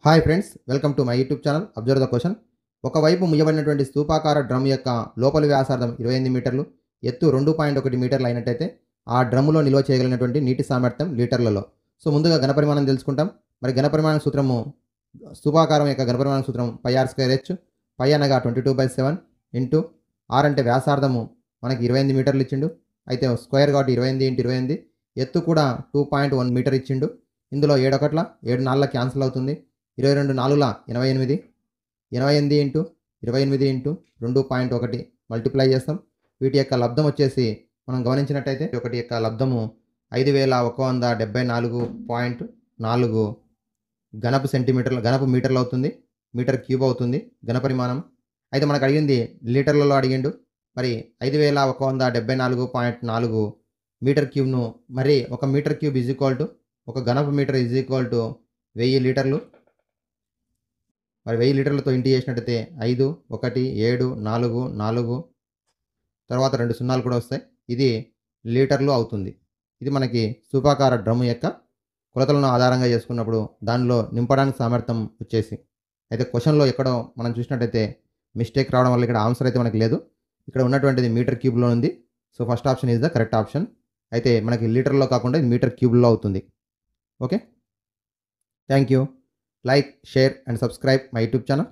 Hi friends, welcome to my YouTube channel observe the question. ఒకవైపు ముయ్యబడినటువంటి స్తూపాకార drum యొక్క లోపలి వ్యాసార్థం 28 మీటర్లు, ఎత్తు 2.1 మీటర్లు అయినట్టయితే ఆ డ్రమ్ములో నిల్వ చేయగలిగినటువంటి నీటి సామర్థ్యం లీటర్లలో. సో ముందుగా ఘనపరిమాణం తెలుసుకుంటాం. మరి ఘనపరిమాణ సూత్రము, స్తూపాకారం యొక్క ఘనపరిమాణ సూత్రం పై ఆర్ స్క్వేర్ హెచ్. పై అనగా 22/7 ఇంటూ ఆర్ అంటే వ్యాసార్థము మనకి 28 మీటర్లు ఇచ్చిండు. అయితే స్క్వేర్ కాబట్టి 28 ఇంటూ 28. ఎత్తు కూడా 2.1 మీటర్ ఇచ్చిండు. ఇందులో 7 ఒకట్ల 7 నాలుగుల క్యాన్సిల్ అవుతుంది. 22 నాలుగుల 88. 88 ఇంటూ 28 ఇంటూ 2.1 మల్టిప్లై చేస్తాం. వీటి యొక్క లబ్ధం వచ్చేసి మనం గమనించినట్టయితే ఒకటి యొక్క లబ్ధము 5174.4 ఘనపు మీటర్లు అవుతుంది. మీటర్ క్యూబ్ అవుతుంది ఘనపరిమాణం. అయితే మనకు అడిగింది లీటర్లలో అడిగిండు. మరి 5174.4 మీటర్ క్యూబ్ను మరి ఒక metre cube is equal to ఒక ఘనపు మీటర్ ఈజ్ ఈక్వల్ టు 1000 లీటర్లు. మరి 1000 లీటర్లతో ఇంటి చేసినట్టయితే 5, 1, 7, 4, 4 తర్వాత 2 సున్నాలు కూడా వస్తాయి. ఇది లీటర్లు అవుతుంది. ఇది మనకి స్తూపాకార డ్రమ్ యొక్క కొలతలను ఆధారంగా చేసుకున్నప్పుడు దానిలో నింపడానికి సామర్థ్యం వచ్చేసి. అయితే క్వశ్చన్లో ఎక్కడో మనం చూసినట్టయితే మిస్టేక్ రావడం వల్ల ఇక్కడ ఆన్సర్ అయితే మనకి లేదు. ఇక్కడ ఉన్నటువంటిది మీటర్ క్యూబ్లో ఉంది. So first option is the correct option. అయితే మనకి లీటర్లో కాకుండా ఇది మీటర్ క్యూబ్లో అవుతుంది. Okay, thank you. Like, share and subscribe my YouTube channel.